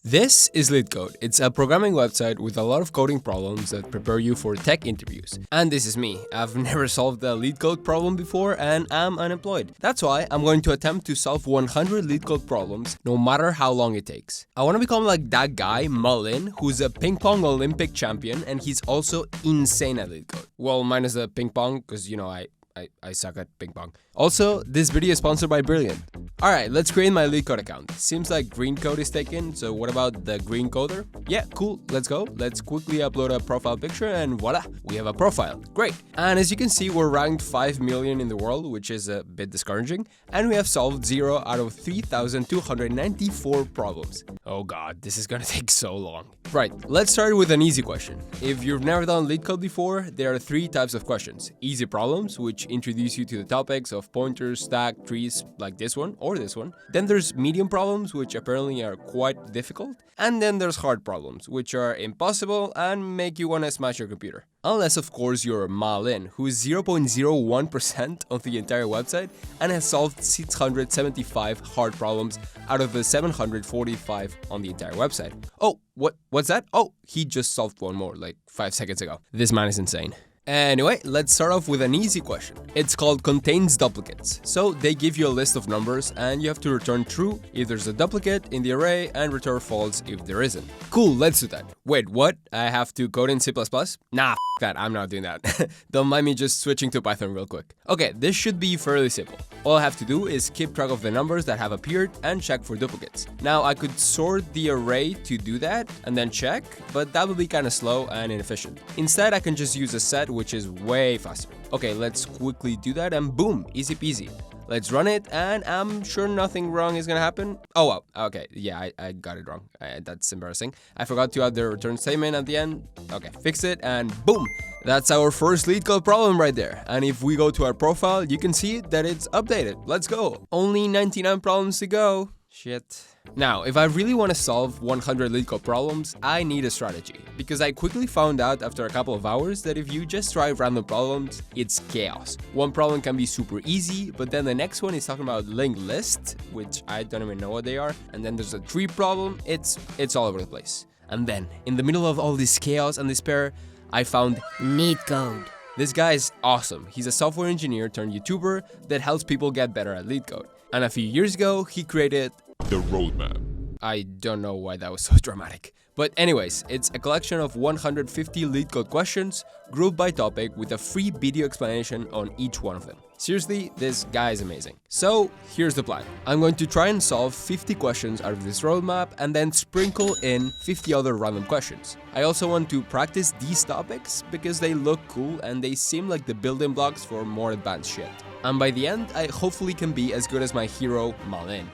This is LeetCode. It's a programming website with a lot of coding problems that prepare you for tech interviews. And this is me. I've never solved a LeetCode problem before and I'm unemployed. That's why I'm going to attempt to solve 100 LeetCode problems, no matter how long it takes. I want to become like that guy, Malin, who's a ping pong Olympic champion and he's also insane at LeetCode. Well, minus the ping pong, because you know, I suck at ping pong. Also, this video is sponsored by Brilliant. Alright, let's create my LeetCode account. Seems like green code is taken, so what about the green coder? Yeah, cool, let's go. Let's quickly upload a profile picture and voila, we have a profile. Great. And as you can see, we're ranked 5 million in the world, which is a bit discouraging. And we have solved 0 out of 3,294 problems. Oh god, this is gonna take so long. Right, let's start with an easy question. If you've never done LeetCode before, there are 3 types of questions. Easy problems, which introduce you to the topics of pointers, stack, trees, like this one or this one. Then there's medium problems, which apparently are quite difficult. And then there's hard problems, which are impossible and make you want to smash your computer. Unless, of course, you're Malin, who is 0.01% of the entire website and has solved 675 hard problems out of the 745 on the entire website. Oh, what's that? Oh, he just solved one more, like 5 seconds ago. This man is insane. Anyway, let's start off with an easy question. It's called contains duplicates. So they give you a list of numbers and you have to return true if there's a duplicate in the array and return false if there isn't. Cool, let's do that. Wait, what? I have to code in C++? Nah, f that, I'm not doing that. Don't mind me just switching to Python real quick. Okay, this should be fairly simple. All I have to do is keep track of the numbers that have appeared and check for duplicates. Now, I could sort the array to do that and then check, but that would be kind of slow and inefficient. Instead, I can just use a set, which is way faster. Okay, let's quickly do that and boom, easy peasy. Let's run it and I'm sure nothing wrong is gonna happen. Oh, wow, okay, yeah, I got it wrong. That's embarrassing. I forgot to add the return statement at the end. Okay, fix it and boom. That's our first LeetCode problem right there. And if we go to our profile, you can see that it's updated. Let's go. Only 99 problems to go. Shit. Now, if I really want to solve 100 LeetCode problems, I need a strategy. Because I quickly found out after a couple of hours that if you just try random problems, it's chaos. One problem can be super easy, but then the next one is talking about linked lists, which I don't even know what they are. And then there's a tree problem. It's all over the place. And then, in the middle of all this chaos and despair, I found LeetCode. This guy is awesome. He's a software engineer turned YouTuber that helps people get better at LeetCode. And a few years ago, he created the roadmap. I don't know why that was so dramatic. But anyways, it's a collection of 150 LeetCode questions grouped by topic with a free video explanation on each one of them. Seriously, this guy is amazing. So here's the plan. I'm going to try and solve 50 questions out of this roadmap and then sprinkle in 50 other random questions. I also want to practice these topics because they look cool and they seem like the building blocks for more advanced shit. And by the end, I hopefully can be as good as my hero, Malin.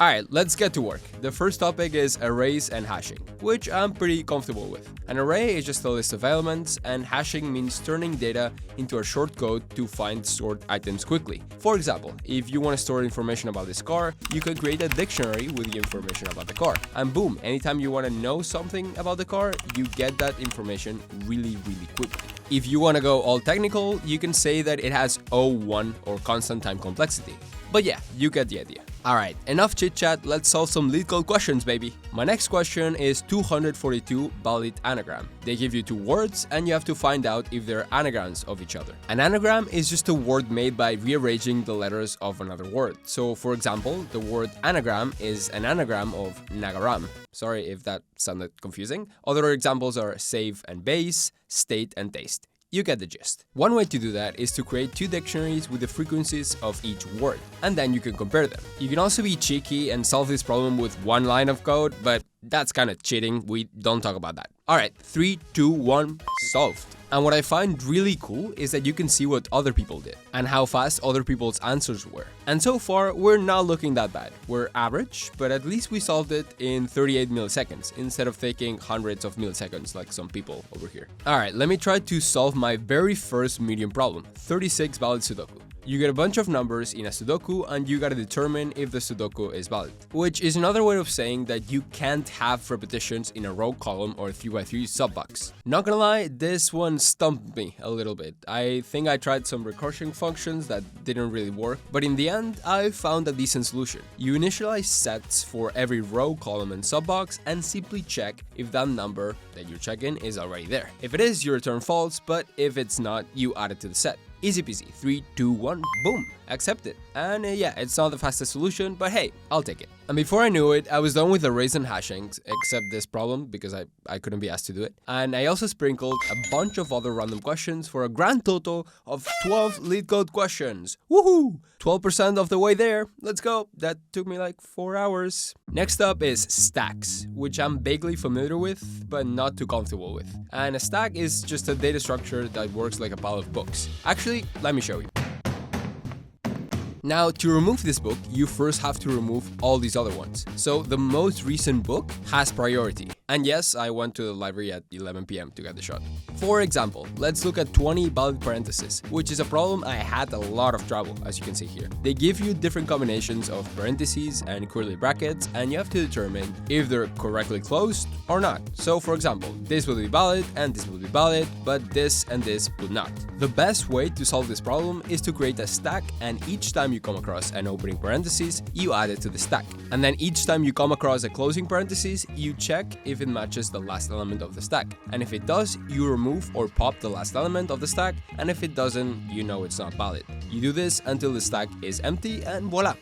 Alright, let's get to work. The first topic is arrays and hashing, which I'm pretty comfortable with. An array is just a list of elements, and hashing means turning data into a short code to find stored items quickly. For example, if you want to store information about this car, you can create a dictionary with the information about the car. And boom, anytime you want to know something about the car, you get that information really quickly. If you want to go all technical, you can say that it has O1 or constant time complexity. But yeah, you get the idea. Alright, enough chit chat, let's solve some LeetCode questions, baby. My next question is 242 valid anagram. They give you 2 words and you have to find out if they're anagrams of each other. An anagram is just a word made by rearranging the letters of another word. So for example, the word anagram is an anagram of nagaram. Sorry if that sounded confusing. Other examples are save and base, state and taste. You get the gist. One way to do that is to create 2 dictionaries with the frequencies of each word, and then you can compare them. You can also be cheeky and solve this problem with 1 line of code, but that's kind of cheating. We don't talk about that. Alright, 3, 2, 1, solved. And what I find really cool is that you can see what other people did and how fast other people's answers were. And so far, we're not looking that bad. We're average, but at least we solved it in 38 milliseconds instead of taking hundreds of milliseconds like some people over here. Alright, let me try to solve my very first medium problem, 36 valid Sudoku. You get a bunch of numbers in a Sudoku and you gotta determine if the Sudoku is valid. Which is another way of saying that you can't have repetitions in a row column or 3x3 subbox. Not gonna lie, this one stumped me a little bit. I think I tried some recursion functions that didn't really work, but in the end, I found a decent solution. You initialize sets for every row, column, and subbox and simply check if that number that you're checking is already there. If it is, you return false, but if it's not, you add it to the set. Easy peasy, 3, 2, 1, boom, accept it. And yeah, it's not the fastest solution, but hey, I'll take it. And before I knew it, I was done with arrays and hashing, except this problem because I couldn't be asked to do it. And I also sprinkled a bunch of other random questions for a grand total of 12 LeetCode questions. Woohoo! 12% of the way there. Let's go. That took me like 4 hours. Next up is stacks, which I'm vaguely familiar with, but not too comfortable with. And a stack is just a data structure that works like a pile of books. Actually, let me show you. Now, to remove this book, you first have to remove all these other ones. So the most recent book has priority. And yes, I went to the library at 11 p.m. to get the shot. For example, let's look at 20 valid parentheses, which is a problem I had a lot of trouble, as you can see here. They give you different combinations of parentheses and curly brackets, and you have to determine if they're correctly closed or not. So for example, this will be valid and this will be valid, but this and this would not. The best way to solve this problem is to create a stack, and each time you come across an opening parenthesis, you add it to the stack. And then each time you come across a closing parenthesis, you check if it matches the last element of the stack. And if it does, you remove or pop the last element of the stack, and if it doesn't, you know it's not valid. You do this until the stack is empty, and voila!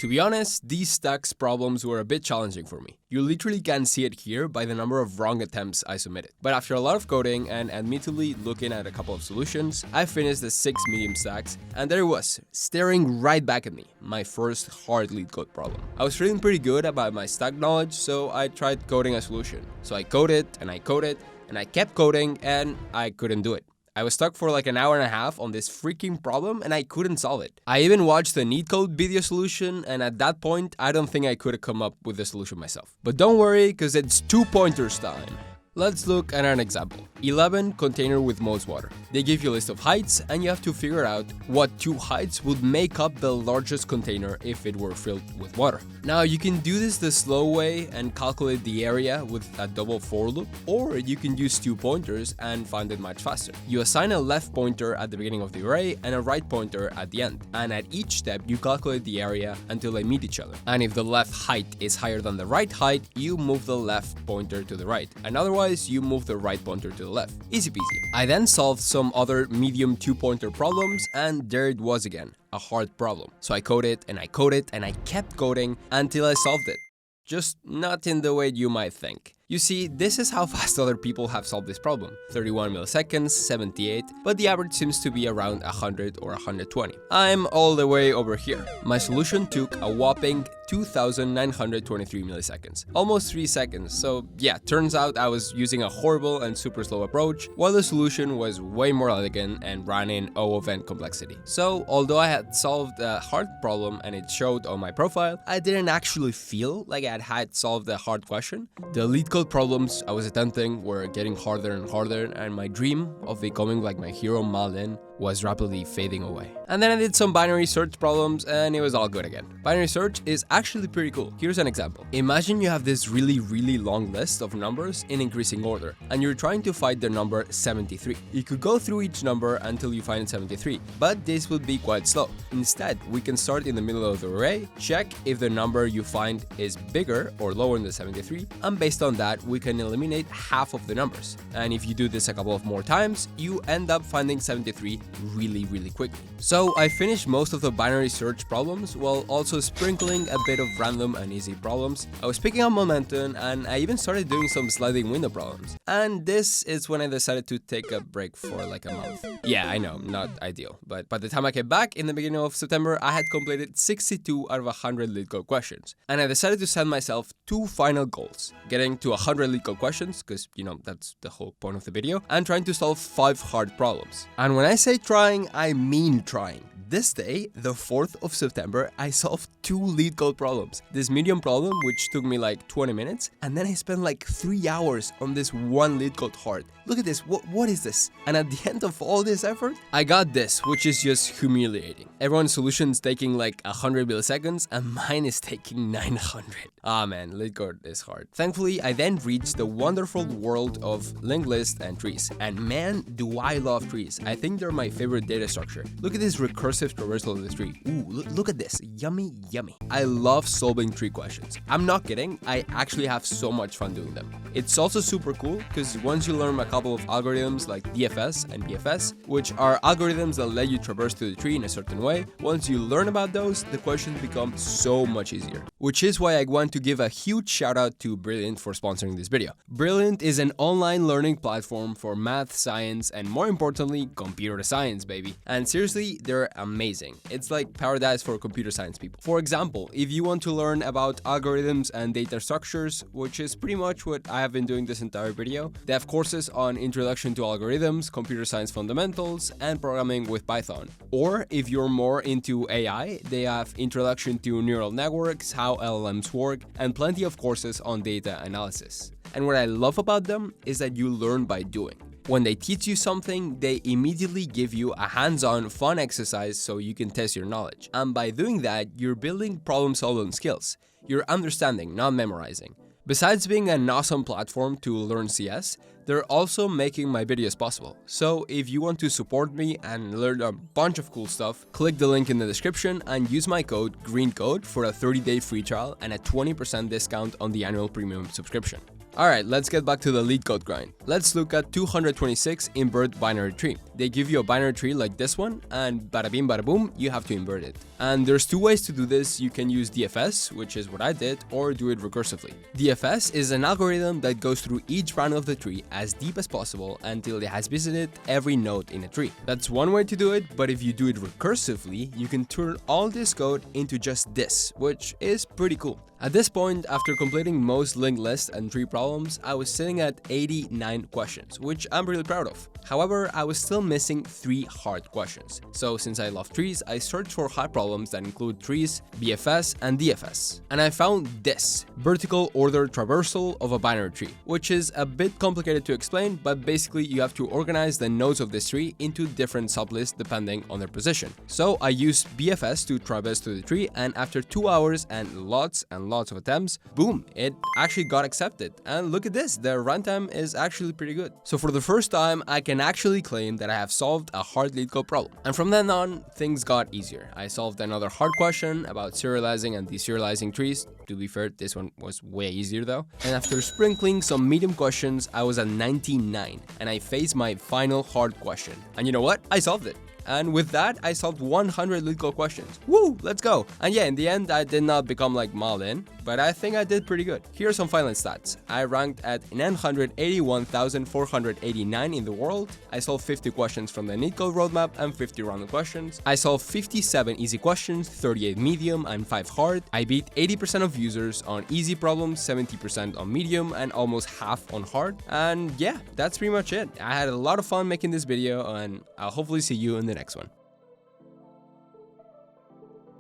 To be honest, these stacks problems were a bit challenging for me. You literally can see it here by the number of wrong attempts I submitted. But after a lot of coding and admittedly looking at a couple of solutions, I finished the 6 medium stacks, and there it was, staring right back at me, my first hard LeetCode problem. I was feeling pretty good about my stack knowledge, so I tried coding a solution. So I coded, and I coded, and I kept coding, and I couldn't do it. I was stuck for like an hour and a half on this freaking problem and I couldn't solve it. I even watched the LeetCode video solution, and at that point, I don't think I could have come up with the solution myself. But don't worry, because it's 2 pointers time. Let's look at an example. 11 container with most water. They give you a list of heights and you have to figure out what 2 heights would make up the largest container if it were filled with water. Now you can do this the slow way and calculate the area with a double for loop, or you can use 2 pointers and find it much faster. You assign a left pointer at the beginning of the array and a right pointer at the end, and at each step you calculate the area until they meet each other. And if the left height is higher than the right height, you move the left pointer to the right, and otherwise you move the right pointer to the left. Easy peasy. I then solved some other medium 2-pointer problems, and there it was again, a hard problem. So I coded and I coded and I kept coding until I solved it. Just not in the way you might think. You see, this is how fast other people have solved this problem. 31 milliseconds, 78, but the average seems to be around 100 or 120. I'm all the way over here. My solution took a whopping 2,923 milliseconds, almost 3 seconds. So yeah, turns out I was using a horrible and super slow approach, while the solution was way more elegant and ran in O of n complexity. So although I had solved a hard problem and it showed on my profile, I didn't actually feel like I had solved a hard question. The LeetCode problems I was attempting were getting harder and harder, and my dream of becoming like my hero Malin was rapidly fading away. And then I did some binary search problems and it was all good again. Binary search is actually pretty cool. Here's an example. Imagine you have this really long list of numbers in increasing order and you're trying to find the number 73. You could go through each number until you find 73, but this would be quite slow. Instead, we can start in the middle of the array, check if the number you find is bigger or lower than 73, and based on that, we can eliminate half of the numbers. And if you do this a couple of more times, you end up finding 73 really quickly. So I finished most of the binary search problems while also sprinkling a bit of random and easy problems. I was picking up momentum and I even started doing some sliding window problems. And this is when I decided to take a break for like a month. Yeah, I know, not ideal, but by the time I came back in the beginning of September, I had completed 62 out of 100 LeetCode questions. And I decided to set myself 2 final goals: getting to 100 LeetCode questions, because you know, that's the whole point of the video, and trying to solve 5 hard problems. And when I say trying, I mean trying. This day, the 4th of September, I solved 2 LeetCode problems. This medium problem, which took me like 20 minutes, and then I spent like 3 hours on this one LeetCode hard. look at this, what is this? And at the end of all this effort, I got this, which is just humiliating. Everyone's solution is taking like 100 milliseconds and mine is taking 900. Ah man, LeetCode is hard. Thankfully, I then reached the wonderful world of linked lists and trees. And man, do I love trees. I think they're my favorite data structure. Look at this recursive traversal of the tree. Ooh, look at this. Yummy, yummy. I love solving tree questions. I'm not kidding. I actually have so much fun doing them. It's also super cool because once you learn a couple of algorithms like DFS and BFS, which are algorithms that let you traverse through the tree in a certain way, once you learn about those, the questions become so much easier. Which is why I want to give a huge shout out to Brilliant for sponsoring this video. Brilliant is an online learning platform for math, science, and more importantly, computer science, baby. And seriously, they're amazing. It's like paradise for computer science people. For example, if you want to learn about algorithms and data structures, which is pretty much what I have been doing this entire video, they have courses on Introduction to Algorithms, Computer Science Fundamentals, and Programming with Python. Or if you're more into AI, they have Introduction to Neural Networks, how LLMs work, and plenty of courses on data analysis. And what I love about them is that you learn by doing. When they teach you something, they immediately give you a hands-on fun exercise so you can test your knowledge. And by doing that, you're building problem-solving skills. You're understanding, not memorizing. Besides being an awesome platform to learn CS, they're also making my videos possible. So if you want to support me and learn a bunch of cool stuff, click the link in the description and use my code GREENCODE for a 30-day free trial and a 20% discount on the annual premium subscription. Alright, let's get back to the LeetCode grind. Let's look at 226 invert binary tree. They give you a binary tree like this one, and bada bing bada boom, you have to invert it. And there's two ways to do this. You can use DFS, which is what I did, or do it recursively. DFS is an algorithm that goes through each branch of the tree as deep as possible until it has visited every node in a tree. That's one way to do it, but if you do it recursively, you can turn all this code into just this, which is pretty cool. At this point, after completing most linked lists and tree problems, I was sitting at 89 questions, which I'm really proud of. However, I was still missing 3 hard questions. So since I love trees, I searched for hard problems that include trees, BFS, and DFS. And I found this, vertical order traversal of a binary tree, which is a bit complicated to explain, but basically you have to organize the nodes of this tree into different sublists depending on their position. So I used BFS to traverse through the tree, and after 2 hours and lots of attempts, boom, it actually got accepted. And look at this, the runtime is actually pretty good. So for the first time, I can actually claim that I have solved a hard LeetCode problem. And from then on, things got easier. I solved another hard question about serializing and deserializing trees. To be fair, this one was way easier though. And after sprinkling some medium questions, I was at 99 and I faced my final hard question. And you know what? I solved it. And with that, I solved 100 LeetCode questions. Woo, let's go. And yeah, in the end, I did not become like Malin, but I think I did pretty good. Here are some final stats. I ranked at 981,489 in the world. I solved 50 questions from the LeetCode roadmap and 50 random questions. I solved 57 easy questions, 38 medium, and 5 hard. I beat 80% of users on easy problems, 70% on medium, and almost half on hard. And yeah, that's pretty much it. I had a lot of fun making this video, and I'll hopefully see you in the next one.